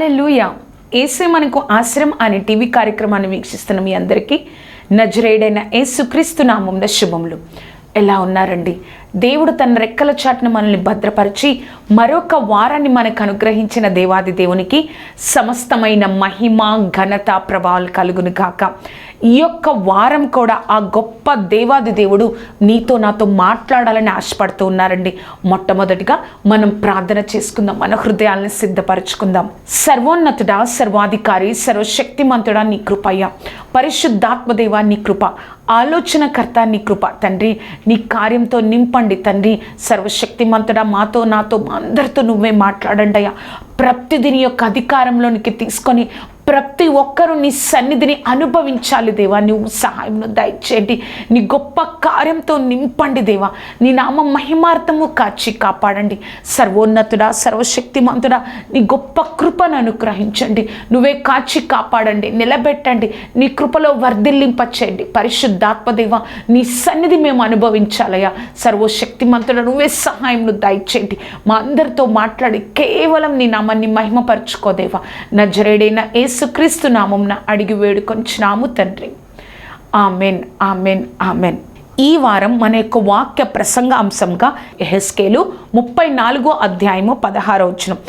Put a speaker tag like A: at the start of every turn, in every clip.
A: హల్లెలూయా. యేసే మనకు ఆశ్రయం అనే టీవీ కార్యక్రమాన్ని వీక్షిస్తున్న మీ అందరికీ నజరేయుడైన యేసుక్రీస్తు నామమున శుభములు. ఎలా ఉన్నారండి? దేవుడు తన రెక్కల చాటున మనల్ని భద్రపరిచి మరొక వారాన్ని మనకు అనుగ్రహించిన దేవాది దేవునికి సమస్తమైన మహిమ ఘనత ప్రభావాలు కలుగును గాక. ఈ యొక్క వారం కూడా ఆ గొప్ప దేవాది దేవుడు నీతో నాతో మాట్లాడాలని ఆశపడుతూ ఉన్నారండి. మొట్టమొదటిగా మనం ప్రార్థన చేసుకుందాం, మన హృదయాలను సిద్ధపరచుకుందాం. సర్వోన్నతుడా, సర్వాధికారి, సర్వశక్తిమంతుడా నీ కృపయ్య, పరిశుద్ధాత్మదేవా నీ కృప, ఆలోచనకర్త నీ కృప తండ్రి, నీ కార్యంతో నింపండి తండ్రి. సర్వశక్తిమంతుడా, మాతో నాతో అందరితో నువ్వే మాట్లాడండి అయ్యా. ప్రతిదీ నీ యొక్క అధికారంలోనికి తీసుకొని ప్రతి ఒక్కరూ నీ సన్నిధిని అనుభవించాలి దేవా. నువ్వు సహాయంను దయచేయండి. నీ గొప్ప కార్యంతో నింపండి దేవా. నీ నామ మహిమార్థము కాచి కాపాడండి. సర్వోన్నతుడా, సర్వశక్తిమంతుడా, నీ గొప్ప కృపను అనుగ్రహించండి. నువ్వే కాచి కాపాడండి, నిలబెట్టండి, నీ కృపలో వర్ధిల్లింపచేయండి. పరిశుద్ధాత్మదేవా, నీ సన్నిధి మేము అనుభవించాలయ్యా. సర్వశక్తిమంతుడా, నువ్వే సహాయంను దయచేయండి. మా అందరితో మాట్లాడి కేవలం నీ నామాన్ని మహిమపరచుకోదేవా. నజరేయుడైన యేసుక్రీస్తు నామమున అడిగి వేడుకొంచున్నాము తండ్రి. Amen, amen, amen. ఈ వారం మన యొక్క వాక్య ప్రసంగ అంశంగా యెహెజ్కేలు 34వ అధ్యాయము 16వ వచనం.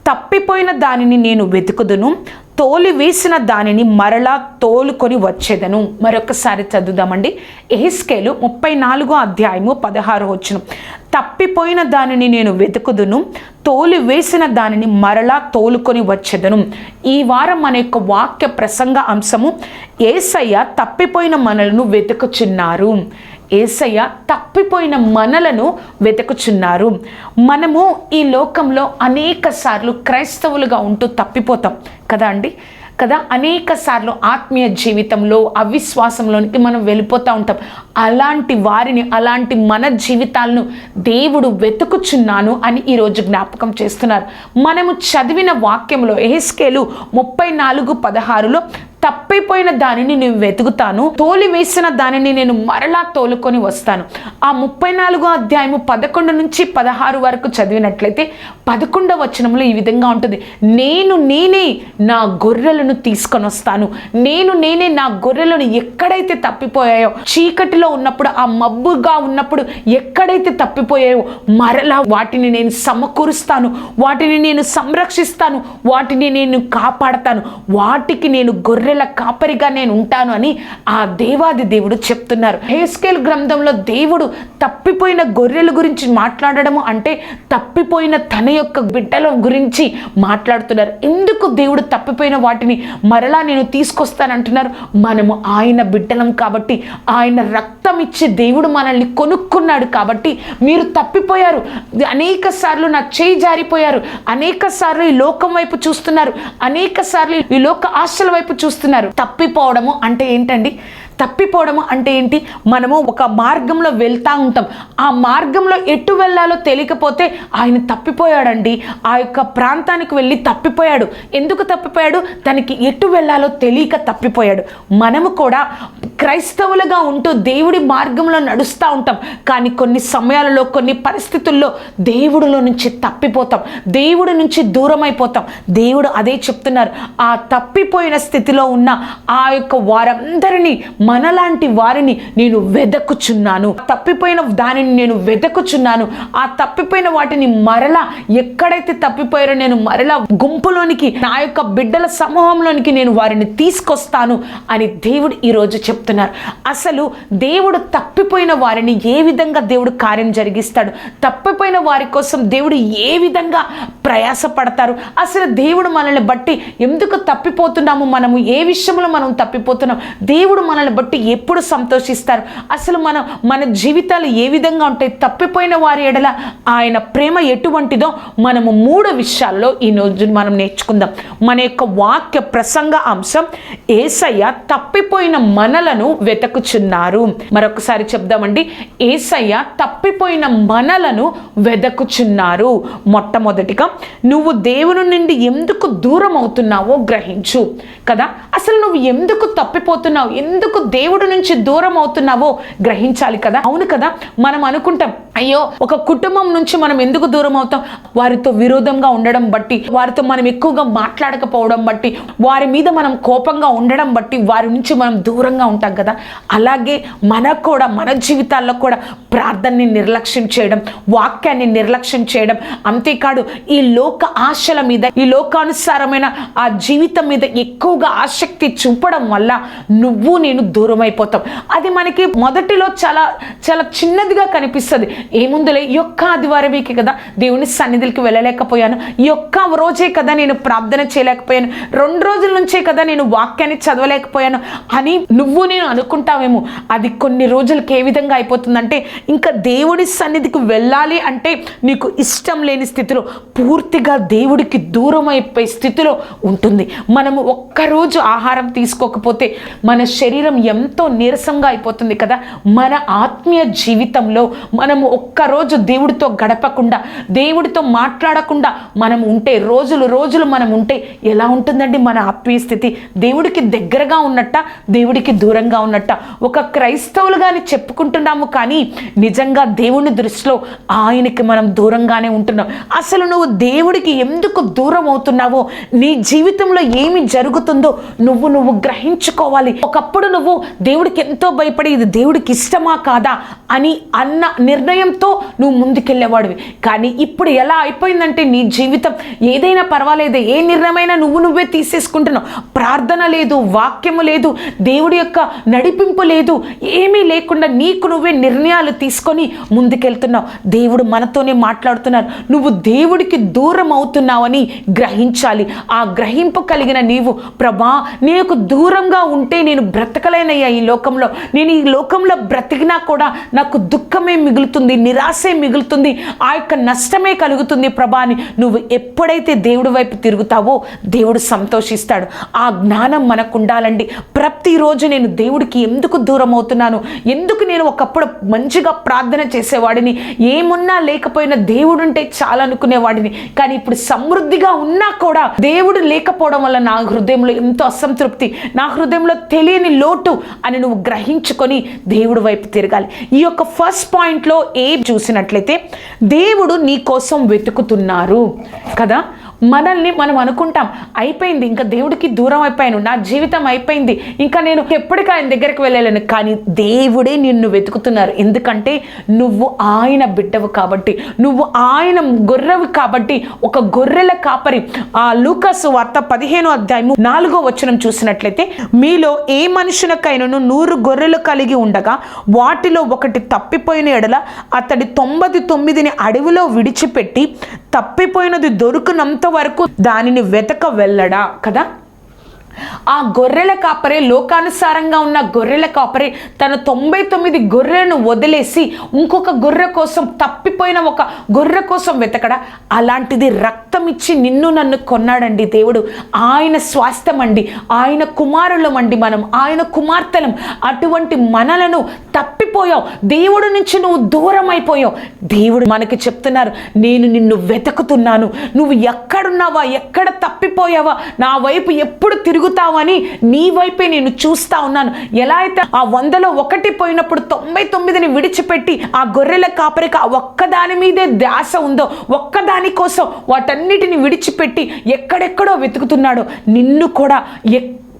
A: తప్పిపోయిన దానిని నేను వెతుకుదును, తోలి వేసిన దానిని మరలా తోలుకొని వచ్చేదను. మరొకసారి చదువుదామండి. యెహెజ్కేలు 34వ అధ్యాయము 16వ వచనం. తప్పిపోయిన దానిని నేను వెతుకుదును, తోలి వేసిన దానిని మరలా తోలుకొని వచ్చేదను. ఈ వారం మన యొక్క వాక్య ప్రసంగ అంశము యేసయ్య తప్పిపోయిన మనలను వెతుకుచున్నారు. యేసయ్య తప్పిపోయిన మనలను వెతుకుచున్నారు. మనము ఈ లోకంలో అనేక సార్లు క్రైస్తవులుగా ఉంటూ తప్పిపోతాం కదా అండి, కదా. అనేక సార్లు ఆత్మీయ జీవితంలో అవిశ్వాసంలోనికి మనం వెళ్ళిపోతూ ఉంటాం. అలాంటి వారిని, అలాంటి మన జీవితాలను దేవుడు వెతుకుచున్నాను అని ఈరోజు జ్ఞాపకం చేస్తున్నారు. మనము చదివిన వాక్యంలో యెహెజ్కేలు 34:16లో తప్పిపోయిన దానిని నేను వెతుకుతాను, తోలి వేసిన దానిని నేను మరలా తోలుకొని వస్తాను. ఆ 34వ అధ్యాయము 11 నుంచి 16 వరకు చదివినట్లయితే 11వ వచనంలో ఈ విధంగా ఉంటుంది. నేనే నా గొర్రెలను తీసుకొని వస్తాను. నేనే నా గొర్రెలను ఎక్కడైతే తప్పిపోయాయో, చీకటిలో ఉన్నప్పుడు, ఆ మబ్బుగా ఉన్నప్పుడు ఎక్కడైతే తప్పిపోయాయో మరలా వాటిని నేను సమకూరుస్తాను, వాటిని నేను సంరక్షిస్తాను, వాటిని నేను కాపాడతాను, వాటికి నేను గొర్రెల కాపరిగా నేను ఉంటాను అని ఆ దేవాది దేవుడు చెప్తున్నారు. యెహెజ్కేలు గ్రంథంలో దేవుడు తప్పిపోయిన గొర్రెల గురించి మాట్లాడడము అంటే తప్పిపోయిన తన యొక్క బిడ్డల గురించి మాట్లాడుతున్నారు. ఎందుకు దేవుడు తప్పిపోయిన వాటిని మరలా నేను తీసుకొస్తానంటున్నారు? మనము ఆయన బిడ్డలం కాబట్టి, ఆయన రక్తం ఇచ్చి దేవుడు మనల్ని కొనుక్కున్నాడు కాబట్టి. మీరు తప్పిపోయారు, అనేక సార్లు నా చేయి జారిపోయారు, అనేక సార్లు ఈ లోకం వైపు చూస్తున్నారు, అనేక సార్లు ఈ లోక ఆశల వైపు చూస్తున్నారు. తప్పిపోవడము అంటే ఏంటండి? తప్పిపోవడము అంటే ఏంటి? మనము ఒక మార్గంలో వెళ్తూ ఉంటాం, ఆ మార్గంలో ఎటు వెళ్ళాలో తెలియకపోతే ఆయన తప్పిపోయాడండి. ఆ యొక్క ప్రాంతానికి వెళ్ళి తప్పిపోయాడు. ఎందుకు తప్పిపోయాడు? తనకి ఎటు వెళ్ళాలో తెలియక తప్పిపోయాడు. మనము కూడా క్రైస్తవులుగా ఉంటూ దేవుడి మార్గంలో నడుస్తూ ఉంటాం, కానీ కొన్ని సమయాలలో, కొన్ని పరిస్థితుల్లో దేవుడిలో నుంచి తప్పిపోతాం, దేవుడి నుంచి దూరం అయిపోతాం. దేవుడు అదే చెప్తున్నారు. ఆ తప్పిపోయిన స్థితిలో ఉన్న ఆ యొక్క వారందరినీ, మనలాంటి వారిని నేను వెదకుచున్నాను. తప్పిపోయిన దానిని నేను వెదకుచున్నాను. ఆ తప్పిపోయిన వాటిని మరలా ఎక్కడైతే తప్పిపోయారో నేను మరలా గుంపులోనికి, నా యొక్క బిడ్డల సమూహంలోనికి నేను వారిని తీసుకొస్తాను అని దేవుడు ఈరోజు చెప్తున్నారు. అసలు దేవుడు తప్పిపోయిన వారిని ఏ విధంగా దేవుడు కార్యం జరిగిస్తాడు? తప్పిపోయిన వారి కోసం దేవుడు ఏ విధంగా ప్రయాసపడతారు? అసలు దేవుడు మనల్ని బట్టి ఎందుకు తప్పిపోతున్నాము, మనము ఏ విషయంలో మనం తప్పిపోతున్నాం, దేవుడు మనల్ని బట్టి ఎప్పుడు సంతోషిస్తారు? అసలు మన జీవితాలు ఏ విధంగా ఉంటాయి? తప్పిపోయిన వారి ఎడల ఆయన ప్రేమ ఎటువంటిదో మనము 3 విషయాల్లో ఈ రోజు మనం నేర్చుకుందాం. మన యొక్క వాక్య ప్రసంగ అంశం యేసయ్య తప్పిపోయిన మనలను వెతుకుచున్నారు. మరొకసారి చెప్దామండి. యేసయ్య తప్పిపోయిన మనలను వెతుకుచున్నారు. మొట్టమొదటిగా నువ్వు దేవుని నుండి ఎందుకు దూరం అవుతున్నావో గ్రహించు కదా. అసలు నువ్వు ఎందుకు తప్పిపోతున్నావు, ఎందుకు దేవుడి నుంచి దూరం అవుతున్నావో గ్రహించాలి కదా. అవును కదా, మనం అనుకుంటాం అయ్యో ఒక కుటుంబం నుంచి మనం ఎందుకు దూరం అవుతాం, వారితో విరోధంగా ఉండడం బట్టి, వారితో మనం ఎక్కువగా మాట్లాడకపోవడం బట్టి, వారి మీద మనం కోపంగా ఉండడం బట్టి వారి నుంచి మనం దూరంగా ఉంటాం కదా. అలాగే మనకు కూడా మన జీవితాల్లో కూడా ప్రార్థనని నిర్లక్ష్యం చేయడం, వాక్యాన్ని నిర్లక్ష్యం చేయడం, అంతేకాదు ఈ లోక ఆశల మీద, ఈ లోకానుసారమైన ఆ జీవితం మీద ఎక్కువగా ఆసక్తి చూపడం వల్ల నువ్వు నేను దూరం అయిపోతాం. అది మనకి మొదటిలో చాలా చాలా చిన్నదిగా కనిపిస్తుంది. ఏముందులే, ఈ ఒక్క ఆదివారమేకి కదా దేవుని సన్నిధికి వెళ్ళలేకపోయాను, ఈ ఒక్క రోజే కదా నేను ప్రార్థన చేయలేకపోయాను, 2 రోజుల నుంచే కదా నేను వాక్యాన్ని చదవలేకపోయాను అని నువ్వు నేను అనుకుంటావేమో. అది కొన్ని రోజులకి ఏ విధంగా అయిపోతుందంటే, ఇంకా దేవుడి సన్నిధికి వెళ్ళాలి అంటే నీకు ఇష్టం లేని స్థితిలో, పూర్తిగా దేవుడికి దూరం అయిపోయే స్థితిలో ఉంటుంది. మనము ఒక్కరోజు ఆహారం తీసుకోకపోతే మన శరీరం ఎంతో నీరసంగా అయిపోతుంది కదా. మన ఆత్మీయ జీవితంలో మనము ఒక్కరోజు దేవుడితో గడపకుండా, దేవుడితో మాట్లాడకుండా మనం ఉంటే, రోజులు మనం ఉంటే ఎలా ఉంటుందండి మన ఆత్మీయ స్థితి? దేవుడికి దగ్గరగా ఉన్నట్ట, దేవుడికి దూరంగా ఉన్నట్ట? ఒక క్రైస్తవులుగాని చెప్పుకుంటున్నాము కానీ నిజంగా దేవుని దృష్టిలో ఆయనకి మనం దూరంగానే ఉంటున్నాం. అసలు నువ్వు దేవుడికి ఎందుకు దూరం అవుతున్నావో, నీ జీవితంలో ఏమి జరుగుతుందో నువ్వు గ్రహించుకోవాలి. ఒకప్పుడు నువ్వు దేవుడికి ఎంతో భయపడి ఇది దేవుడికి ఇష్టమా కాదా అని అన్న నిర్ణయంతో నువ్వు ముందుకెళ్ళేవాడివి. కానీ ఇప్పుడు ఎలా అయిపోయిందంటే నీ జీవితం ఏదైనా పర్వాలేదు, ఏ నిర్ణయమైనా నువ్వే తీసేసుకుంటున్నావు. ప్రార్థన లేదు, వాక్యము లేదు, దేవుడి యొక్క నడిపింపు లేదు, ఏమీ లేకుండా నీకు నువ్వే నిర్ణయాలు తీసుకొని ముందుకెళ్తున్నావు. దేవుడు మనతోనే మాట్లాడుతున్నారు. నువ్వు దేవుడికి దూరం అవుతున్నావని గ్రహించాలి. ఆ గ్రహింపు కలిగిన నీవు, ప్రభా నీకు దూరంగా ఉంటే నేను బ్రతకలేనయ్యా ఈ లోకంలో, నేను ఈ లోకంలో బ్రతికినా కూడా నాకు దుఃఖమే మిగులుతుంది, నిరాశే మిగులుతుంది, ఆ యొక్క నష్టమే కలుగుతుంది ప్రభా అని నువ్వు ఎప్పుడైతే దేవుడి వైపు తిరుగుతావో దేవుడు సంతోషిస్తాడు. ఆ జ్ఞానం మనకు ఉండాలండి. ప్రతిరోజు నేను దేవుడికి ఎందుకు దూరం అవుతున్నాను, ఎందుకు నేను ఒకప్పుడు మంచిగా ప్రార్థన చేసేవాడిని, ఏమున్నా లేకపోయినా దేవుడు ఉంటే చాలా అనుకునేవాడిని, కానీ ఇప్పుడు సమృద్ధిగా ఉన్నా కూడా దేవుడు లేకపోవడం వల్ల నా హృదయంలో ఎంతో అసంతృప్తి, నా హృదయంలో తెలియని లోటు అని నువ్వు గ్రహించుకొని దేవుడి వైపు తిరగాలి. ఈ యొక్క ఫస్ట్ పాయింట్లో చూసినట్లయితే దేవుడు నీ కోసం వెతుకుతున్నారు కదా. మనల్ని మనం అనుకుంటాం అయిపోయింది, ఇంకా దేవుడికి దూరం అయిపోయాను, నా జీవితం అయిపోయింది, ఇంకా నేను ఎప్పటికీ ఆయన దగ్గరికి వెళ్ళలేను. కానీ దేవుడే నిన్ను వెతుకుతున్నారు. ఎందుకంటే నువ్వు ఆయన బిడ్డవు కాబట్టి, నువ్వు ఆయన గొర్రెవి కాబట్టి. ఒక గొర్రెల కాపరి, ఆ లూకాసు వార్త 15వ అధ్యాయము 4వ వచనం చూసినట్లయితే, మీలో ఏ మనుషునికైనను 100 గొర్రెలు కలిగి ఉండగా వాటిలో ఒకటి తప్పిపోయిన ఎడల అతడి 99ని అడవిలో విడిచిపెట్టి తప్పిపోయినది దొరుకునంత వరకు దానిని వెతక వెళ్ళడా కదా. ఆ గొర్రెల కాపరే, లోకానుసారంగా ఉన్న గొర్రెల కాపరే తన 99 గొర్రెలను వదిలేసి ఇంకొక గొర్రె కోసం, తప్పిపోయిన ఒక గొర్రె కోసం వెతకడా? అలాంటిది రక్తం ఇచ్చి నిన్ను నన్ను కొన్నాడండి దేవుడు. ఆయన స్వాస్థ్యం అండి, ఆయన కుమారులం అండి మనం, ఆయన కుమార్తెలం. అటువంటి మనలను తప్పిపోయావు, దేవుడి నుంచి నువ్వు దూరం అయిపోయావు. దేవుడు మనకి చెప్తున్నారు, నేను నిన్ను వెతుకుతున్నాను, నువ్వు ఎక్కడున్నావా, ఎక్కడ తప్పిపోయావా, నా వైపు ఎప్పుడు తిరుగుతావని నీ వైపే నేను చూస్తా ఉన్నాను. ఎలా అయితే ఆ 100లో 1 పోయినప్పుడు 99ని విడిచిపెట్టి ఆ గొర్రెల కాపరికి ఆ ఒక్కదాని మీదే ధ్యాస ఉందో, ఒక్కదాని కోసం వాటన్నిటిని విడిచిపెట్టి ఎక్కడెక్కడో వెతుకుతున్నాడో, నిన్ను కూడా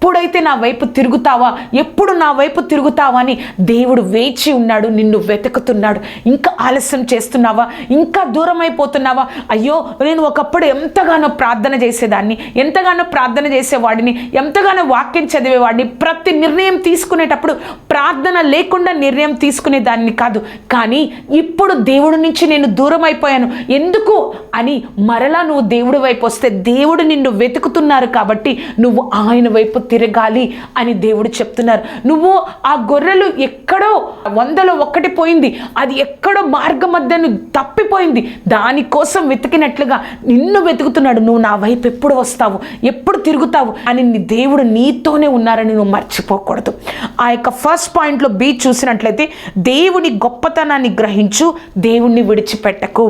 A: ఎప్పుడైతే నా వైపు తిరుగుతావా, ఎప్పుడు నా వైపు తిరుగుతావా అని దేవుడు వేచి ఉన్నాడు, నిన్ను వెతుకుతున్నాడు. ఇంకా ఆలస్యం చేస్తున్నావా, ఇంకా దూరం అయిపోతున్నావా? అయ్యో నేను ఒకప్పుడు ఎంతగానో ప్రార్థన చేసేదాన్ని, ఎంతగానో ప్రార్థన చేసేవాడిని, ఎంతగానో వాక్యం చదివేవాడిని, ప్రతి నిర్ణయం తీసుకునేటప్పుడు ప్రార్థన లేకుండా నిర్ణయం తీసుకునేదాన్ని కాదు. కానీ ఇప్పుడు దేవుడి నుంచి నేను దూరం అయిపోయాను, ఎందుకు అని మరలా నువ్వు దేవుడి వైపు వస్తే దేవుడు నిన్ను వెతుకుతున్నారు కాబట్టి నువ్వు ఆయన వైపు తిరగాలి అని దేవుడు చెప్తున్నారు. నువ్వు ఆ గొర్రెలు ఎక్కడో 100లో 1 పోయింది, అది ఎక్కడో మార్గ మధ్యను తప్పిపోయింది, దానికోసం వెతికినట్లుగా నిన్ను వెతుకుతున్నాడు. నువ్వు నా వైపు ఎప్పుడు వస్తావు, ఎప్పుడు తిరుగుతావు అని దేవుడు నీతోనే ఉన్నారని నువ్వు మర్చిపోకూడదు. ఆ యొక్క ఫస్ట్ పాయింట్లో బి చూసినట్లయితే, దేవుని గొప్పతనాన్ని గ్రహించు, దేవుణ్ణి విడిచిపెట్టకు.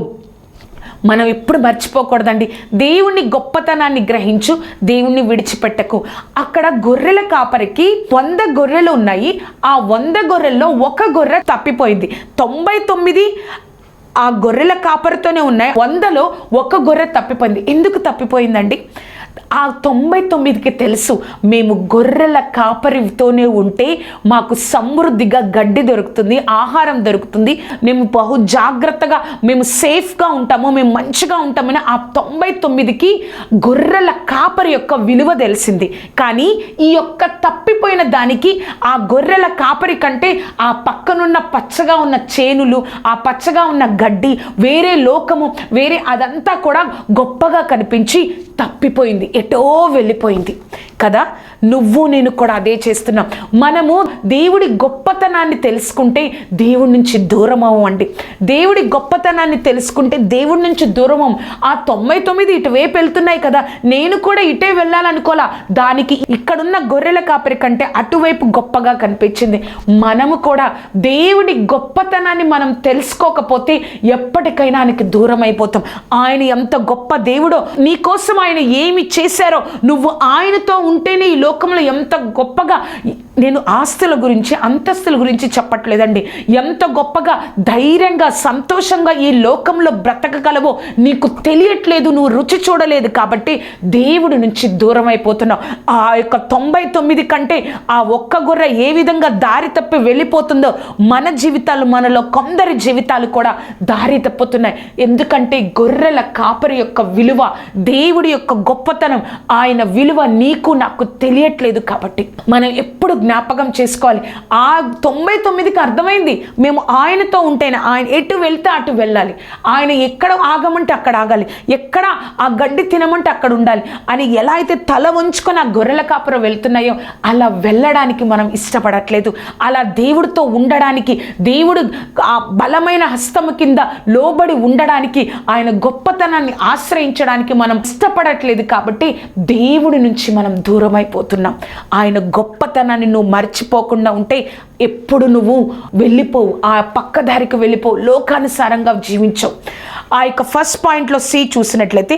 A: మనం ఎప్పుడు మర్చిపోకూడదండి. దేవుని గొప్పతనాన్ని గ్రహించు, దేవుణ్ణి విడిచిపెట్టకు. అక్కడ గొర్రెల కాపరికి 100 గొర్రెలు ఉన్నాయి. ఆ 100 గొర్రెల్లో ఒక గొర్రె తప్పిపోయింది. 99 ఆ గొర్రెల కాపరితోనే ఉన్నాయి. 100లో ఒక గొర్రె తప్పిపోయింది. ఎందుకు తప్పిపోయిందండి? ఆ 99కి తెలుసు, మేము గొర్రెల కాపరితోనే ఉంటే మాకు సమృద్ధిగా గడ్డి దొరుకుతుంది, ఆహారం దొరుకుతుంది, మేము బహు జాగ్రత్తగా, మేము సేఫ్గా ఉంటాము, మేము మంచిగా ఉంటామని ఆ 99కి గొర్రెల కాపరి యొక్క విలువ తెలిసింది. కానీ ఈ యొక్క తప్పిపోయిన దానికి ఆ గొర్రెల కాపరి కంటే ఆ పక్కనున్న పచ్చగా ఉన్న చేనులు, ఆ పచ్చగా ఉన్న గడ్డి, వేరే లోకము, వేరే అదంతా కూడా గొప్పగా కనిపించి తప్పిపోయింది, ఎటో వెళ్ళిపోయింది కదా. నువ్వు నేను కూడా అదే చేస్తున్నాం. మనము దేవుడి గొప్పతనాన్ని తెలుసుకుంటే దేవుడి నుంచి దూరం అవ్వండి. దేవుడి గొప్పతనాన్ని తెలుసుకుంటే దేవుడి నుంచి దూరం అవ్వం. ఆ 99 ఇటువైపు వెళ్తున్నాయి కదా, నేను కూడా ఇటే వెళ్ళాలనుకోలా. దానికి ఇక్కడున్న గొర్రెల కాపరి కంటే అటువైపు గొప్పగా కనిపించింది. మనము కూడా దేవుడి గొప్పతనాన్ని మనం తెలుసుకోకపోతే ఎప్పటికైనా ఆయనకి దూరం అయిపోతాం. ఆయన ఎంత గొప్ప దేవుడో, నీకోసం ఆయన ఏమి చేశారో, నువ్వు ఆయనతో ఉంటేనే ఈ లోకంలో ఎంత గొప్పగా, నేను ఆస్తుల గురించి అంతస్తుల గురించి చెప్పట్లేదండి, ఎంత గొప్పగా ధైర్యంగా సంతోషంగా ఈ లోకంలో బ్రతకగలవో నీకు తెలియట్లేదు, నువ్వు రుచి చూడలేదు కాబట్టి దేవుడి నుంచి దూరం అయిపోతున్నావు. ఆ యొక్క 99 కంటే ఆ ఒక్క గొర్రె ఏ విధంగా దారి తప్పి వెళ్ళిపోతుందో మన జీవితాలు, మనలో కొందరి జీవితాలు కూడా దారి తప్పుతున్నాయి. ఎందుకంటే గొర్రెల కాపరి యొక్క విలువ, దేవుడి యొక్క గొప్పతనం, ఆయన విలువ నీకు నాకు తెలియట్లేదు. కాబట్టి మనం ఎప్పుడు జ్ఞాపకం చేసుకోవాలి. ఆ 99కి అర్థమైంది, మేము ఆయనతో ఉంటేనే, ఆయన ఎటు వెళ్తే అటు వెళ్ళాలి, ఆయన ఎక్కడ ఆగమంటే అక్కడ ఆగాలి, ఎక్కడ ఆ గడ్డి తినమంటే అక్కడ ఉండాలి అని ఎలా అయితే తల వంచుకొని ఆ గొర్రెల కాపురం వెళ్తున్నాయో అలా వెళ్ళడానికి మనం ఇష్టపడట్లేదు. అలా దేవుడితో ఉండడానికి, దేవుడు ఆ బలమైన హస్తము కింద లోబడి ఉండడానికి, ఆయన గొప్పతనాన్ని ఆశ్రయించడానికి మనం ఇష్టపడట్లేదు. కాబట్టి దేవుడి నుంచి మనం దూరం అయిపోతున్నాం. ఆయన గొప్పతనాన్ని నువ్వు మర్చిపోకుండా ఉంటే ఎప్పుడు నువ్వు వెళ్ళిపోవు, ఆ పక్కదారికి వెళ్ళిపోవు, లోకానుసారంగా జీవించవు. ఆ యొక్క ఫస్ట్ పాయింట్లో సి చూసినట్లయితే,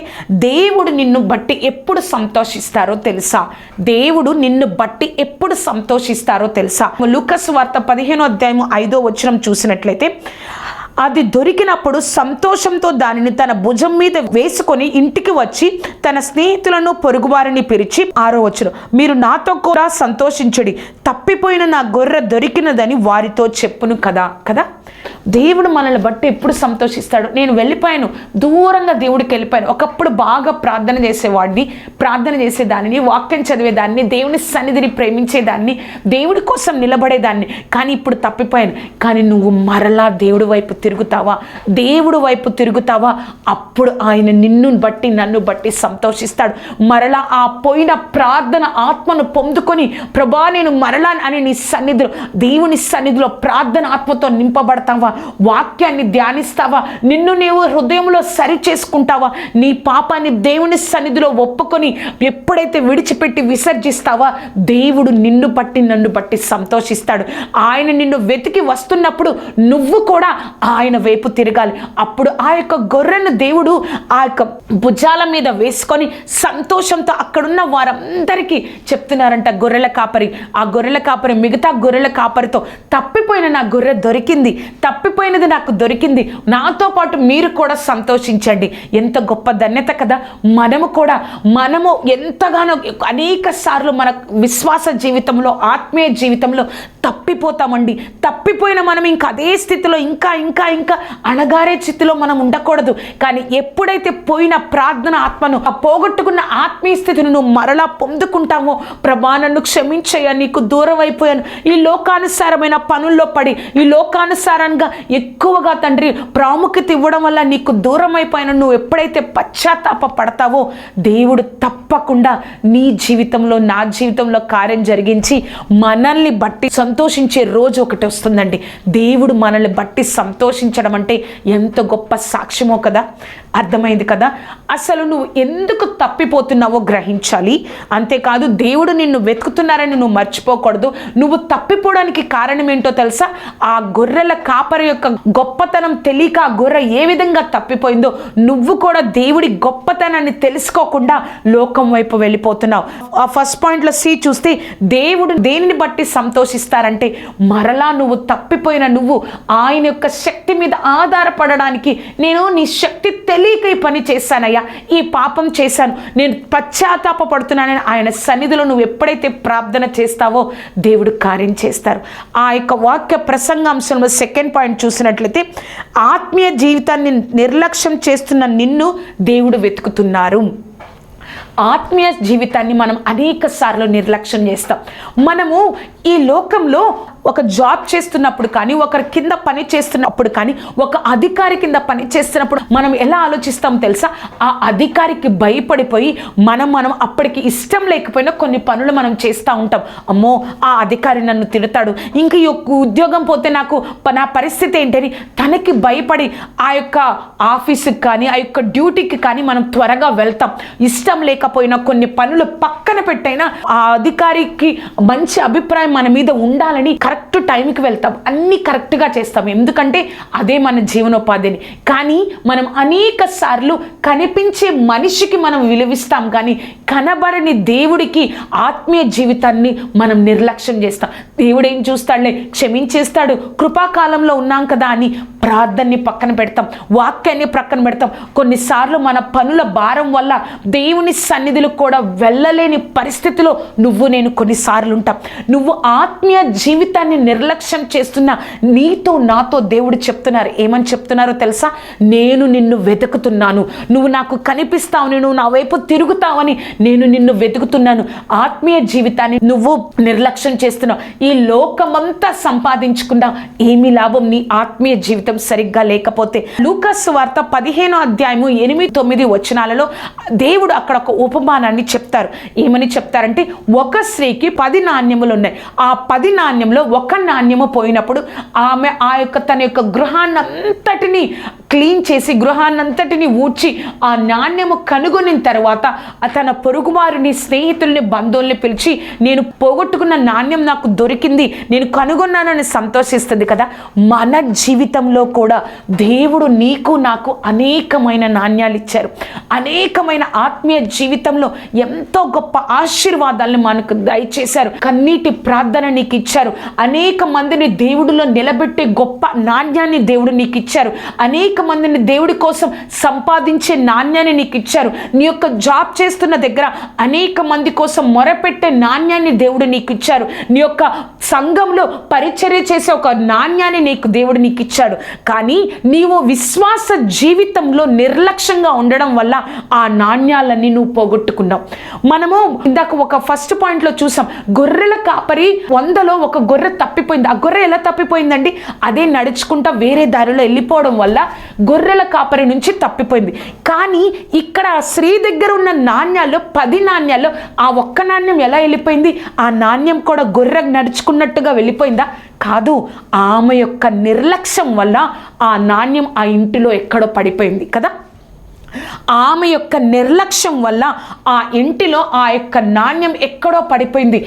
A: దేవుడు నిన్ను బట్టి ఎప్పుడు సంతోషిస్తారో తెలుసా? దేవుడు నిన్ను బట్టి ఎప్పుడు సంతోషిస్తారో తెలుసా? లూకాసు వార్త 15వ అధ్యాయము 5వ వచనం చూసినట్లయితే, అది దొరికినప్పుడు సంతోషంతో దానిని తన భుజం మీద వేసుకొని ఇంటికి వచ్చి తన స్నేహితులను పొరుగువారిని పిలిచి 6వ వచనం, మీరు నాతో కూడా సంతోషించుడి, తప్పిపోయిన నా గొర్రె దొరికినదని వారితో చెప్పును కదా. దేవుడు మనల్ని బట్టి ఎప్పుడు సంతోషిస్తాడు. నేను వెళ్ళిపోయాను, దూరంగా దేవుడికి వెళ్ళిపోయాను. ఒకప్పుడు బాగా ప్రార్థన చేసేవాడిని, ప్రార్థన చేసేదాన్ని, వాక్యం చదివేదాన్ని, దేవుని సన్నిధిని ప్రేమించేదాన్ని, దేవుడి కోసం నిలబడేదాన్ని. కానీ ఇప్పుడు తప్పిపోయాను. కానీ నువ్వు మరలా దేవుడి వైపు తిరుగుతావా, దేవుడి వైపు తిరుగుతావా, అప్పుడు ఆయన నిన్ను బట్టి నన్ను బట్టి సంతోషిస్తాడు. మరలా ఆ పోయిన ప్రార్థన ఆత్మను పొందుకొని, ప్రభా నేను మరలా అని నీ సన్నిధిలో, దేవుని సన్నిధిలో ప్రార్థన ఆత్మతో నింపబడతావా, వాక్యాన్ని ధ్యానిస్తావా, నిన్ను నీవు హృదయంలో సరి చేసుకుంటావా, నీ పాపాన్ని దేవుని సన్నిధిలో ఒప్పుకొని ఎప్పుడైతే విడిచిపెట్టి విసర్జిస్తావా, దేవుడు నిన్ను బట్టి నన్ను బట్టి సంతోషిస్తాడు. ఆయన నిన్ను వెతికి వస్తున్నప్పుడు నువ్వు కూడా ఆయన వైపు తిరగాలి. అప్పుడు ఆ యొక్క గొర్రెను దేవుడు ఆ యొక్క భుజాల మీద వేసుకొని సంతోషంతో అక్కడున్న వారందరికీ చెప్తున్నారంట. గొర్రెల కాపరి, ఆ గొర్రెల కాపరి మిగతా గొర్రెల కాపరితో, తప్పిపోయిన నా గొర్రె దొరికింది, తప్పిపోయినది నాకు దొరికింది, నాతో పాటు మీరు కూడా సంతోషించండి. ఎంత గొప్ప ధన్యత కదా. మనము ఎంతగానో అనేక సార్లు మన విశ్వాస జీవితంలో, ఆత్మీయ జీవితంలో తప్పిపోతామండి. తప్పిపోయిన మనం ఇంకా అదే స్థితిలో ఇంకా ఇంకా ఇంకా అణగారే స్థితిలో మనం ఉండకూడదు. కానీ ఎప్పుడైతే పోయిన ప్రార్థన ఆత్మను, ఆ పోగొట్టుకున్న ఆత్మీయ స్థితిని నువ్వు మరలా పొందుకుంటావో, ప్రభా నన్ను క్షమించయ్యా, నీకు దూరం అయిపోయాను, ఈ లోకానుసారమైన పనుల్లో పడి, ఈ లోకానుసారంగా ఎక్కువగా తండ్రి ప్రాముఖ్యత ఇవ్వడం వల్ల నీకు దూరం అయిపోయాను, నువ్వు ఎప్పుడైతే పశ్చాత్తాప పడతావో దేవుడు తప్పకుండా నీ జీవితంలో, నా జీవితంలో కార్యం జరిగించి మనల్ని బట్టి సంతోషించే రోజు ఒకటి వస్తుందండి. దేవుడు మనల్ని బట్టి సంతోషించడం అంటే ఎంత గొప్ప సాక్ష్యమో కదా. అర్థమైంది కదా. అసలు నువ్వు ఎందుకు తప్పిపోతున్నావో గ్రహించాలి. అంతేకాదు దేవుడు నిన్ను వెతుకుతున్నారని నువ్వు మర్చిపోకూడదు. నువ్వు తప్పిపోవడానికి కారణం ఏంటో తెలుసా? ఆ గొర్రెల కాపరి యొక్క గొప్పతనం తెలియక ఆ గొర్రె ఏ విధంగా తప్పిపోయిందో నువ్వు కూడా దేవుడి గొప్పతనాన్ని తెలుసుకోకుండా లోకం వైపు వెళ్ళిపోతున్నావు. ఆ ఫస్ట్ పాయింట్లో సి చూస్తే దేవుడు దేనిని బట్టి సంతోషిస్తారంటే మరలా నువ్వు తప్పిపోయిన నువ్వు ఆయన యొక్క శక్తి మీద ఆధారపడడానికి, నేను నీ శక్తి తెలియక ఈ పని చేశానయ్యా, ఈ పాపం చేశాను, నేను పశ్చాత్తాపడుతున్నానని ఆయన సన్నిధిలో నువ్వు ఎప్పుడైతే ప్రార్థన చేస్తావో దేవుడు కార్యం చేస్తారు. ఆ యొక్క వాక్య ప్రసంగాంశంలో సెకండ్ పాయింట్ చూసినట్లయితే ఆత్మీయ జీవితాన్ని నిర్లక్ష్యం చేస్తున్న నిన్ను దేవుడు వెతుకుతున్నారు. ఆత్మీయ జీవితాన్ని మనం అనేక సార్లు నిర్లక్ష్యం చేస్తాం. మనము ఈ లోకంలో ఒక జాబ్ చేస్తున్నప్పుడు కానీ, ఒకరి కింద పని చేస్తున్నప్పుడు కానీ, ఒక అధికారి కింద పని చేస్తున్నప్పుడు మనం ఎలా ఆలోచిస్తాం తెలుసా? ఆ అధికారికి భయపడిపోయి మనం అప్పటికి ఇష్టం లేకపోయినా కొన్ని పనులు మనం చేస్తూ ఉంటాం. అమ్మో ఆ అధికారి నన్ను తిడతాడు, ఇంక ఈ ఉద్యోగం పోతే నా పరిస్థితి ఏంటని తనకి భయపడి ఆ యొక్క ఆఫీసుకి కానీ ఆ యొక్క డ్యూటీకి కానీ మనం త్వరగా వెళ్తాం. ఇష్టం లేకపోయినా కొన్ని పనులు పక్కన పెట్టైనా ఆ అధికారికి మంచి అభిప్రాయం మన మీద ఉండాలని కరెక్ట్ టైంకి వెళ్తాం, అన్నీ కరెక్ట్గా చేస్తాం. ఎందుకంటే అదే మన జీవనోపాధిని. కానీ మనం అనేక సార్లు కనిపించే మనిషికి మనం విలువిస్తాం, కానీ కనబడని దేవుడికి ఆత్మీయ జీవితాన్ని మనం నిర్లక్ష్యం చేస్తాం. దేవుడు ఏం చూస్తాడులే, క్షమించేస్తాడు, కృపాకాలంలో ఉన్నాం కదా అని ప్రార్థనని పక్కన పెడతాం, వాక్యాన్ని పక్కన పెడతాం. కొన్నిసార్లు మన పనుల భారం వల్ల దేవుని సన్నిధిలో కూడా వెళ్ళలేని పరిస్థితిలో నేను కొన్నిసార్లు ఉంటాం. నువ్వు ఆత్మీయ జీవితాన్ని నిర్లక్ష్యం చేస్తున్నా నీతో నాతో దేవుడు చెప్తున్నారు. ఏమని చెప్తున్నారో తెలుసా? నేను నిన్ను వెతుకుతున్నాను, నువ్వు నాకు కనిపిస్తావని, నువ్వు నా వైపు తిరుగుతావని నేను నిన్ను వెతుకుతున్నాను. ఆత్మీయ జీవితాన్ని నువ్వు నిర్లక్ష్యం చేస్తున్నావు. ఈ లోకమంతా సంపాదించుకున్నా ఏమీ లాభం నీ ఆత్మీయ జీవితం సరిగ్గా లేకపోతే. లూకాసు వార్త 15వ అధ్యాయము 8-9 వచనాలలో దేవుడు అక్కడ ఒక ఉపమానాన్ని చెప్తారు. ఏమని చెప్తారంటే, ఒక స్త్రీకి 10 నాణ్యములు ఉన్నాయి. ఆ 10 నాణ్యంలో ఒక నాణ్యము పోయినప్పుడు ఆమె తన యొక్క గృహాన్నంతటిని క్లీన్ చేసి, గృహాన్నంతటిని ఊడ్చి, ఆ నాణ్యము కనుగొనిన తర్వాత తన పొరుగువారిని, స్నేహితుల్ని, బంధువుల్ని పిలిచి, నేను పోగొట్టుకున్న నాణ్యం నాకు దొరికింది, నేను కనుగొన్నానని సంతోషిస్తుంది కదా. మన జీవితంలో కూడా దేవుడు నీకు నాకు అనేకమైన నాణ్యాలు ఇచ్చారు. అనేకమైన ఆత్మీయ జీవితంలో ఎంతో గొప్ప ఆశీర్వాదాలను మనకు దయచేశారు. కన్నీటి ప్రార్థన నీకు ఇచ్చారు. అనేక మందిని దేవుడిలో నిలబెట్టే గొప్ప నాణ్యాన్ని దేవుడు నీకు ఇచ్చారు. అనేక మందిని దేవుడి కోసం సంపాదించే నాణ్యాన్ని నీకు ఇచ్చారు. నీ యొక్క జాబ్ చేస్తున్న దగ్గర అనేక మంది కోసం మొరపెట్టే నాణ్యాన్ని దేవుడు నీకు ఇచ్చారు. నీ యొక్క సంఘంలో పరిచర్య చేసే ఒక నాణ్యాన్ని దేవుడు నీకు ఇచ్చాడు. కానీ నీవు విశ్వాస జీవితంలో నిర్లక్ష్యంగా ఉండడం వల్ల ఆ నాణ్యాలన్నీ నువ్వు పోగొట్టుకున్నావు. మనము ఇందాక ఒక ఫస్ట్ పాయింట్లో చూసాం, గొర్రెల కాపరి 100లో ఒక గొర్రె తప్పిపోయింది. ఆ గొర్రె ఎలా తప్పిపోయిందండి? అదే నడుచుకుంటా వేరే దారిలో వెళ్ళిపోవడం వల్ల గొర్రెల కాపరి నుంచి తప్పిపోయింది. కానీ ఇక్కడ స్త్రీ దగ్గర ఉన్న నాణ్యాల్లో 10 నాణ్యాల్లో ఆ ఒక్క నాణ్యం ఎలా వెళ్ళిపోయింది? ఆ నాణ్యం కూడా గొర్రె నడుచుకున్నట్టుగా వెళ్ళిపోయిందా? కాదు. ఆమె యొక్క నిర్లక్ష్యం వల్ల ఆ నాణ్యం ఆ ఇంటిలో ఎక్కడో పడిపోయింది కదా. ఆమె యొక్క నిర్లక్ష్యం వల్ల ఆ ఇంటిలో ఆ యొక్క నాణ్యం ఎక్కడో పడిపోయింది.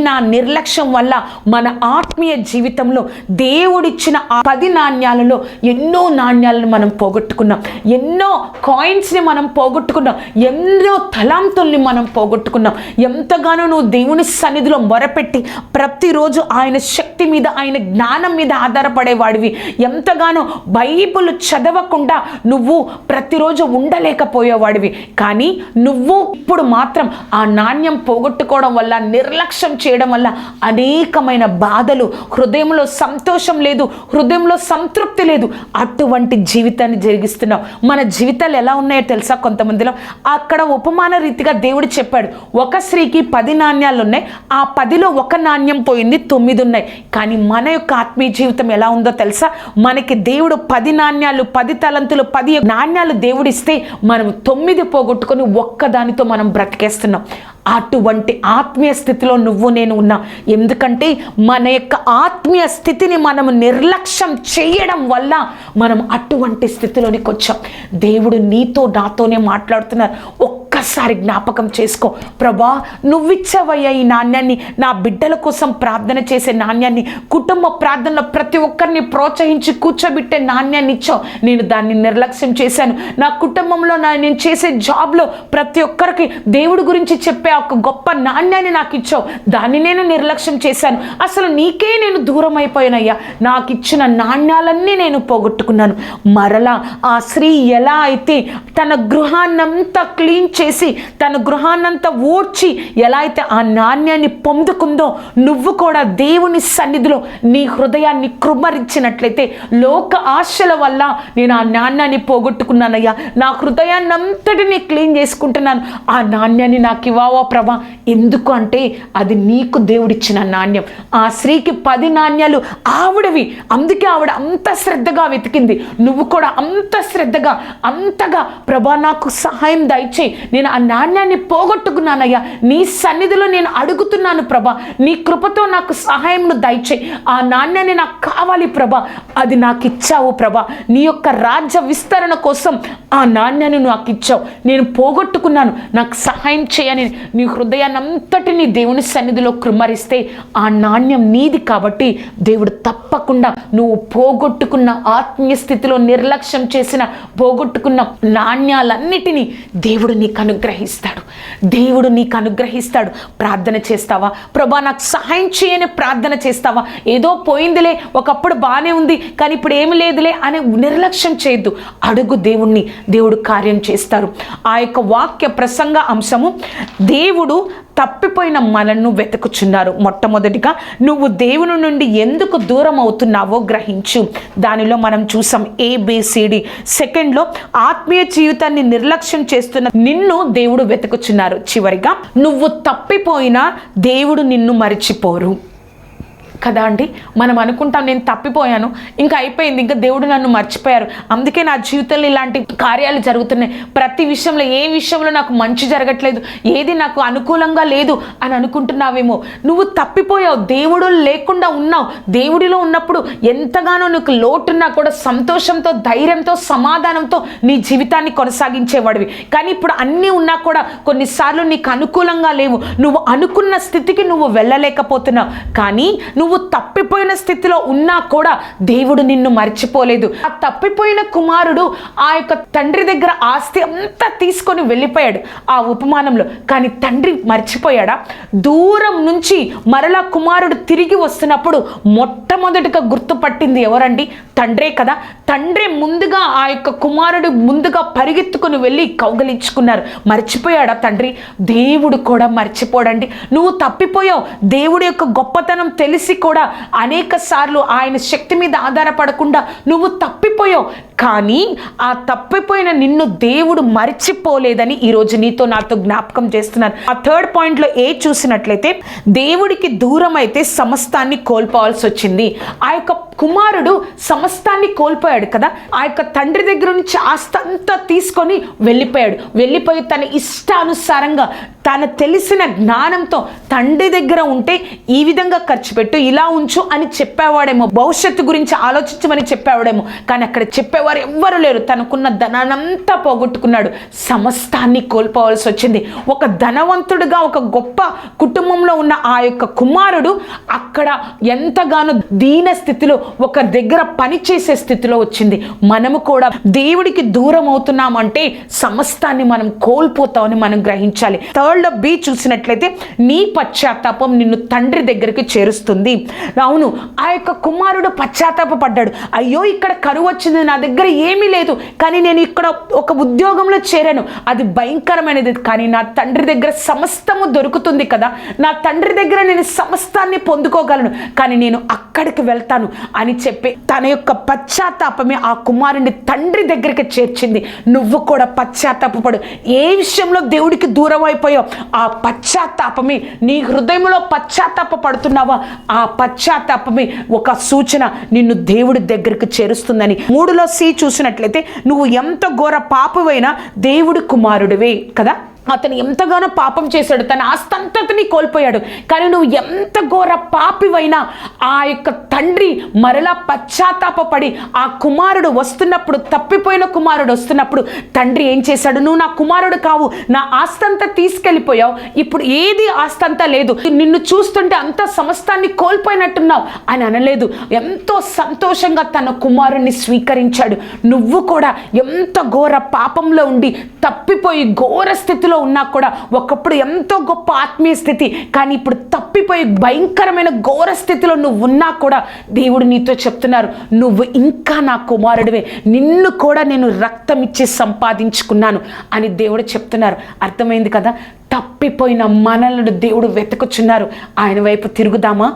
A: నా నిర్లక్ష్యం వల్ల మన ఆత్మీయ జీవితంలో దేవుడిచ్చిన ఆ 10 నాణ్యాలలో ఎన్నో నాణ్యాలను మనం పోగొట్టుకున్నాం. ఎన్నో కాయిన్స్ని మనం పోగొట్టుకున్నాం. ఎన్నో తలాంతుల్ని మనం పోగొట్టుకున్నాం. ఎంతగానో నువ్వు దేవుని సన్నిధిలో మొరపెట్టి ప్రతిరోజు ఆయన శక్తి మీద, ఆయన జ్ఞానం మీద ఆధారపడేవాడివి. ఎంతగానో బైబిల్ చదవకుండా నువ్వు ప్రతిరోజు ఉండలేకపోయేవాడివి. కానీ నువ్వు ఇప్పుడు మాత్రం ఆ నాణ్యం పోగొట్టుకోవడం వల్ల, నిర్లక్ష్యం చేయడం వల్ల అనేకమైన బాధలు, హృదయంలో సంతోషం లేదు, హృదయంలో సంతృప్తి లేదు, అటువంటి జీవితాన్ని జరిగిస్తున్నావు. మన జీవితాలు ఎలా ఉన్నాయో తెలుసా? కొంతమందిలో అక్కడ ఉపమాన రీతిగా దేవుడు చెప్పాడు, ఒక స్త్రీకి 10 నాణ్యాలు ఉన్నాయి, ఆ 10లో ఒక నాణ్యం పోయింది, 9 ఉన్నాయి. కానీ మన యొక్క ఆత్మీయ జీవితం ఎలా ఉందో తెలుసా? మనకి దేవుడు 10 నాణ్యాలు, 10 తలంతులు, 10 నాణ్యాలు దేవుడు ఇస్తే మనం 9 పోగొట్టుకొని ఒక్కదానితో మనం బ్రతికేస్తున్నాం. అటువంటి ఆత్మీయ స్థితిలో నువ్వు నేను ఉన్నా. ఎందుకంటే మన యొక్క ఆత్మీయ స్థితిని మనం నిర్లక్ష్యం చేయడం వల్ల మనం అటువంటి స్థితిలోనికి వచ్చాం. దేవుడు నీతో నాతోనే మాట్లాడుతున్నారు. ఒక్కసారి జ్ఞాపకం చేసుకో, ప్రభా నువ్విచ్చావయ్యా ఈ నాణ్యాన్ని, నా బిడ్డల కోసం ప్రార్థన చేసే నాణ్యాన్ని, కుటుంబ ప్రార్థనలో ప్రతి ఒక్కరిని ప్రోత్సహించి కూర్చోబెట్టే నాణ్యాన్ని ఇచ్చావు, నేను దాన్ని నిర్లక్ష్యం చేశాను. నా కుటుంబంలో నేను చేసే జాబ్లో ప్రతి ఒక్కరికి దేవుడి గురించి చెప్పే ఒక గొప్ప నాణ్యాన్ని నాకు ఇచ్చావు, దాన్ని నేను నిర్లక్ష్యం చేశాను. అసలు నీకే నేను దూరం అయిపోయానయ్యా, నాకు ఇచ్చిన నాణ్యాలన్నీ నేను పోగొట్టుకున్నాను. మరలా ఆ స్త్రీ ఎలా అయితే తన గృహాన్నంతా క్లీన్ చేసి తన గృహాన్నంతా ఓడ్చి ఎలా అయితే ఆ నాణ్యాన్ని పొందుకుందో, నువ్వు కూడా దేవుని సన్నిధిలో నీ హృదయాన్ని కృమ్మరించినట్లయితే, లోక ఆశల వల్ల నేను ఆ నాణ్యాన్ని పోగొట్టుకున్నానయ్యా, నా హృదయాన్ని అంతటినీ క్లీన్ చేసుకుంటున్నాను, ఆ నాణ్యాన్ని నాకు ఇవ్వవా ప్రభా. ఎందుకు అంటే అది నీకు దేవుడిచ్చిన నాణ్యం. ఆ స్త్రీకి 10 నాణ్యాలు ఆవిడవి, అందుకే ఆవిడ అంత శ్రద్ధగా వెతికింది. నువ్వు కూడా అంత శ్రద్ధగా అంతగా ప్రభా నాకు సహాయం దయచేయి, నేను ఆ నాణ్యాన్ని పోగొట్టుకున్నానయ్యా, నీ సన్నిధిలో నేను అడుగుతున్నాను ప్రభా, నీ కృపతో నాకు సహాయంను దయచేయి, ఆ నాణ్యాన్ని నాకు కావాలి ప్రభా. అది నాకు ఇచ్చావు ప్రభా, నీ యొక్క రాజ్య విస్తరణ కోసం ఆ నాణ్యాన్ని నాకు ఇచ్చావు, నేను పోగొట్టుకున్నాను, నాకు సహాయం చేయని నీ హృదయాన్ని అంతటిని దేవుని సన్నిధిలో కృమ్మరిస్తే ఆ నాణ్యం నీది. కాబట్టి దేవుడు తప్పకుండా నువ్వు పోగొట్టుకున్న ఆత్మీయ స్థితిలో నిర్లక్ష్యం చేసిన పోగొట్టుకున్న నాణ్యాలన్నిటినీ దేవుడు నీకు అనుగ్రహిస్తాడు. దేవుడు నీకు అనుగ్రహిస్తాడు. ప్రార్థన చేస్తావా, ప్రభా నాకు సహాయం చేయని ప్రార్థన చేస్తావా, ఏదో పోయిందిలే, ఒకప్పుడు బాగానే ఉంది కానీ ఇప్పుడు ఏమి లేదులే అని నిర్లక్ష్యం చేయొద్దు. అడుగు దేవుణ్ణి, దేవుడు కార్యం చేస్తారు. ఆ యొక్క వాక్య ప్రసంగ అంశము, దేవుడు తప్పిపోయిన మనల్ని వెతుకుచున్నారు. మొట్టమొదటిగా నువ్వు దేవుని నుండి ఎందుకు దూరం అవుతున్నావో గ్రహించు. దానిలో మనం చూసాం ABCD. సెకండ్లో ఆత్మీయ జీవితాన్ని నిర్లక్ష్యం చేస్తున్న నిన్ను దేవుడు వెతుకుచున్నారు. చివరిగా నువ్వు తప్పిపోయినా దేవుడు నిన్ను మరిచిపోరు కదా అండి. మనం అనుకుంటాం నేను తప్పిపోయాను, ఇంకా అయిపోయింది, ఇంకా దేవుడు నన్ను మర్చిపోయారు, అందుకే నా జీవితంలో ఇలాంటి కార్యాలు జరుగుతున్నాయి, ప్రతి విషయంలో ఏ విషయంలో నాకు మంచి జరగట్లేదు, ఏది నాకు అనుకూలంగా లేదు అని అనుకుంటున్నావేమో. నువ్వు తప్పిపోయావు, దేవుడు లేకుండా ఉన్నావు. దేవుడిలో ఉన్నప్పుడు ఎంతగానో నీకు లోటున్నా కూడా సంతోషంతో, ధైర్యంతో, సమాధానంతో నీ జీవితాన్ని కొనసాగించేవాడివి. కానీ ఇప్పుడు అన్నీ ఉన్నా కూడా కొన్నిసార్లు నీకు అనుకూలంగా లేవు, నువ్వు అనుకున్న స్థితికి నువ్వు వెళ్ళలేకపోతున్నావు. కానీ నువ్వు తప్పిపోయిన స్థితిలో ఉన్నా కూడా దేవుడు నిన్ను మర్చిపోలేదు. ఆ తప్పిపోయిన కుమారుడు ఆ యొక్క తండ్రి దగ్గర ఆస్తి అంతా తీసుకొని వెళ్ళిపోయాడు ఆ ఉపమానంలో. కానీ తండ్రి మర్చిపోయాడా? దూరం నుంచి మరలా కుమారుడు తిరిగి వస్తున్నప్పుడు మొట్టమొదటిగా గుర్తుపట్టింది ఎవరండి? తండ్రే కదా. తండ్రి ముందుగా ఆ యొక్క కుమారుడు ముందుగా పరిగెత్తుకుని వెళ్ళి కౌగలించుకున్నారు. మర్చిపోయాడా తండ్రి? దేవుడు కూడా మర్చిపోడండి. నువ్వు తప్పిపోయావు, దేవుడి యొక్క గొప్పతనం తెలిసి కూడా అనేక సార్లు ఆయన శక్తి మీద ఆధారపడకుండా నువ్వు తప్పిపోయావు. కానీ ఆ తప్పిపోయిన నిన్ను దేవుడు మర్చిపోలేదని ఈరోజు నీతో నాతో జ్ఞాపకం చేస్తున్నారు. ఆ 3rd పాయింట్లో చూసినట్లయితే, దేవుడికి దూరం అయితే సమస్తాన్ని కోల్పోవాల్సి వచ్చింది. ఆ యొక్క కుమారుడు సమస్తాన్ని కోల్పోయాడు కదా. ఆ యొక్క తండ్రి దగ్గర నుంచి ఆస్తి అంతా తీసుకొని వెళ్ళిపోయి తన ఇష్టానుసారంగా తను తెలిసిన జ్ఞానంతో తండ్రి దగ్గర ఉంటే ఈ విధంగా ఖర్చు పెట్టు, ఇలా ఉంచు అని చెప్పేవాడేమో, భవిష్యత్తు గురించి ఆలోచించమని చెప్పేవాడేమో. కానీ అక్కడ చెప్పేవారు ఎవ్వరు లేరు. తనకున్న ధనానంతా పోగొట్టుకున్నాడు, సమస్తాన్ని కోల్పోవాల్సి వచ్చింది. ఒక ధనవంతుడుగా ఒక గొప్ప కుటుంబంలో ఉన్న ఆ యొక్క కుమారుడు అక్కడ ఎంతగానో దీన స్థితిలో, ఒక దగ్గర పని చేసే స్థితిలో వచ్చింది. మనము కూడా దేవుడికి దూరం అవుతున్నామంటే సమస్తాన్ని మనం కోల్పోతామని మనం గ్రహించాలి. 3rd B చూసినట్లయితే, నీ పశ్చాత్తాపం నిన్ను తండ్రి దగ్గరికి చేరుస్తుంది. అవును, ఆ యొక్క కుమారుడు పశ్చాత్తాపడ్డాడు. అయ్యో ఇక్కడ కరువు వచ్చింది, నా దగ్గర ఏమీ లేదు, కానీ నేను ఇక్కడ ఒక ఉద్యోగంలో చేరాను, అది భయంకరమైనది, కానీ నా తండ్రి దగ్గర సమస్తము దొరుకుతుంది కదా, నా తండ్రి దగ్గర నేను సమస్తాన్ని పొందుకోగలను, కానీ నేను అక్కడికి వెళ్తాను అని చెప్పి తన యొక్క పశ్చాత్తాపమే ఆ కుమారుని తండ్రి దగ్గరికి చేర్చింది. నువ్వు కూడా పశ్చాత్తాపడు. ఏ విషయంలో దేవుడికి దూరం అయిపోయావు, ఆ పశ్చాత్తాపమే, నీ హృదయంలో పశ్చాత్తాపడుతున్నావా, ఆ పశ్చాత్తాపమే ఒక సూచన నిన్ను దేవుడి దగ్గరికి చేరుస్తుందని. 3లో C చూసినట్లయితే, నువ్వు ఎంత ఘోర పాపవైనా దేవుడి కుమారుడివే కదా. అతను ఎంతగానో పాపం చేశాడు, తన ఆస్తంతటిని కోల్పోయాడు. కానీ నువ్వు ఎంత ఘోర పాపివైనా ఆ యొక్క తండ్రి మరలా పశ్చాత్తాపపడి ఆ కుమారుడు వస్తున్నప్పుడు, తప్పిపోయిన కుమారుడు వస్తున్నప్పుడు తండ్రి ఏం చేశాడు, నువ్వు నా కుమారుడు కావు, నా ఆస్తంతా తీసుకెళ్ళిపోయావు, ఇప్పుడు ఏది ఆస్తంతా లేదు, నిన్ను చూస్తుంటే అంత సమస్తాన్ని కోల్పోయినట్టున్నావు అని అనలేదు. ఎంతో సంతోషంగా తన కుమారుణ్ణి స్వీకరించాడు. నువ్వు కూడా ఎంత ఘోర పాపంలో ఉండి తప్పిపోయి ఘోర స్థితిలో ఉన్నా కూడా, ఒకప్పుడు ఎంతో గొప్ప ఆత్మీయ స్థితి, కానీ ఇప్పుడు తప్పిపోయి భయంకరమైన ఘోర స్థితిలో నువ్వు ఉన్నా కూడా దేవుడు నీతో చెప్తున్నారు, నువ్వు ఇంకా నా కుమారుడివే, నిన్ను కూడా నేను రక్తం ఇచ్చి సంపాదించుకున్నాను అని దేవుడు చెప్తున్నారు. అర్థమైంది కదా? తప్పిపోయిన మనలను దేవుడు వెతుకుచున్నారు. ఆయన వైపు తిరుగుదామా?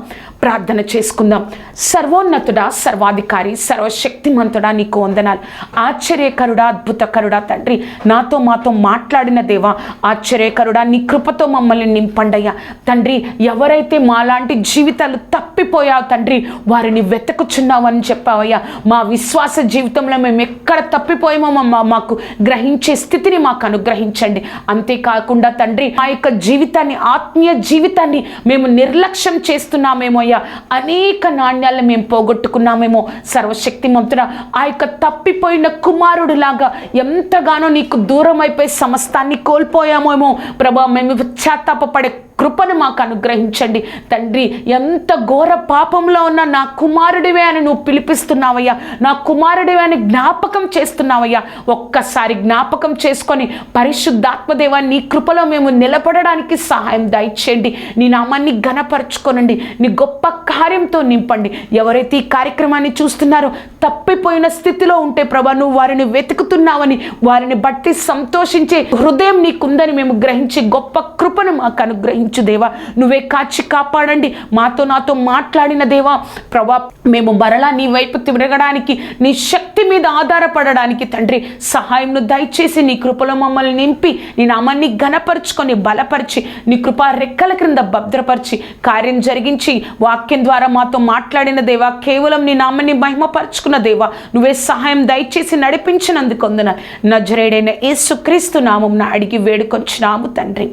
A: ప్రార్థన చేసుకుందాం. సర్వోన్నతుడా, సర్వాధికారి, సర్వశక్తిమంతుడా, నీకు వందనాలు. ఆశ్చర్యకరుడా, అద్భుతకరుడా తండ్రి, నాతో మాతో మాట్లాడిన దేవా, ఆశ్చర్యకరుడా, నీ కృపతో మమ్మల్ని నింపండయ్యా తండ్రి. ఎవరైతే మాలాంటి జీవితాలు తప్పిపోయావు తండ్రి, వారిని వెతుకుచున్నావు అని చెప్పావయ్యా. మా విశ్వాస జీవితంలో మేము ఎక్కడ తప్పిపోయామో మాకు గ్రహించే స్థితిని మాకు అనుగ్రహించండి. అంతేకాకుండా తండ్రి, ఆ యొక్క జీవితాన్ని, ఆత్మీయ జీవితాన్ని మేము నిర్లక్ష్యం చేస్తున్నామేమో అయ్యా, అనేక నాణ్యాలను మేము పోగొట్టుకున్నామేమో. సర్వశక్తిమంతుడా, ఆ యొక్క తప్పిపోయిన కుమారుడు లాగా ఎంతగానో నీకు దూరం అయిపోయి సమస్తాన్ని కోల్పోయామేమో ప్రభా. మేము పశ్చాత్తాపపడే కృపను మాకు అనుగ్రహించండి తండ్రి. ఎంత ఘోర పాపంలో ఉన్న నా కుమారుడివే అని నువ్వు పిలిపిస్తున్నావయ్యా, నా కుమారుడివే అని జ్ఞాపకం చేస్తున్నావయ్యా. ఒక్కసారి జ్ఞాపకం చేసుకొని పరిశుద్ధాత్మదేవా, నీ కృపలో మేము నిలబడడానికి సహాయం దయచేయండి. నీ నామాన్ని ఘనపరచుకోనండి, నీ గొప్ప కార్యంతో నింపండి. ఎవరైతే ఈ కార్యక్రమాన్ని చూస్తున్నారో తప్పిపోయిన స్థితిలో ఉంటే ప్రభా, నువ్వు వారిని వెతుకుతున్నావని, వారిని బట్టి సంతోషించే హృదయం నీకుందని మేము గ్రహించి గొప్ప కృపను మాకు అనుగ్రహించు దేవా. నువ్వే కాచి కాపాడండి. నాతో మాట్లాడిన దేవా ప్రభా, మేము మరలా నీ వైపు తిరగడానికి, నీ శక్తి మీద ఆధారపడడానికి తండ్రి సహాయంను దయచేసి నీ కృపలో మమ్మల్ని నింపి, నీ నామాన్ని ఘనపరుచుకొని బలపరిచి, నీ కృపా రెక్కల క్రింద భద్రపరిచి కార్యం జరిగించి, వాక్యం ద్వారా మాతో మాట్లాడిన దేవా, కేవలం నీ నామాన్ని మహిమపరుచుకున్న దేవా, నువ్వే సహాయం దయచేసి నడిపించినందుకు వందనాలు. నజరేయుడైన యేసుక్రీస్తు నామమున అడిగి వేడుకొంచున్నాము తండ్రి.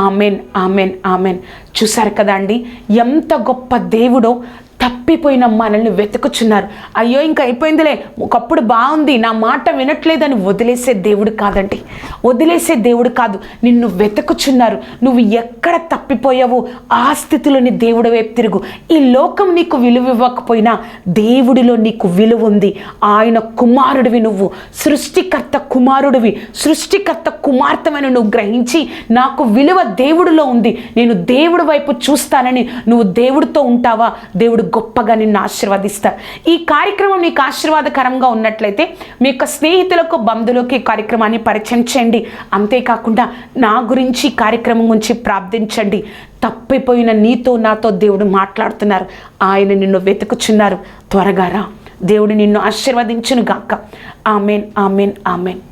A: Amen, amen, amen. చూశారు కదా అండి, ఎంత గొప్ప దేవుడో. తప్పిపోయిన మనల్ని వెతుకుచున్నారు. అయ్యో ఇంకా అయిపోయిందిలే, ఒకప్పుడు బాగుంది, నా మాట వినట్లేదని వదిలేసే దేవుడు కాదండి, వదిలేసే దేవుడు కాదు. నిన్ను వెతుకుచున్నారు. నువ్వు ఎక్కడ తప్పిపోయావో ఆ స్థితిలోని దేవుడి వైపు తిరుగు. ఈ లోకం నీకు విలువ ఇవ్వకపోయినా దేవుడిలో నీకు విలువ ఉంది. ఆయన కుమారుడివి నువ్వు, సృష్టికర్త కుమారుడివి, సృష్టికర్త కుమార్తెమని నువ్వు గ్రహించి, నాకు విలువ దేవుడిలో ఉంది, నేను దేవుడి వైపు చూస్తానని నువ్వు దేవుడితో ఉంటావా, దేవుడు గొప్పగా నిన్ను ఆశీర్వదిస్తారు. ఈ కార్యక్రమం నీకు ఆశీర్వాదకరంగా ఉన్నట్లయితే మీ యొక్క స్నేహితులకు, బంధువులకు ఈ కార్యక్రమాన్ని పరిచయం చేయండి. అంతేకాకుండా నా గురించి కార్యక్రమం గురించి ప్రార్థించండి. తప్పిపోయిన నీతో నాతో దేవుడు మాట్లాడుతున్నారు. ఆయన నిన్ను వెతుకుచున్నారు. త్వరగా రా. దేవుడు నిన్ను ఆశీర్వదించును గాక. Amen, amen, amen.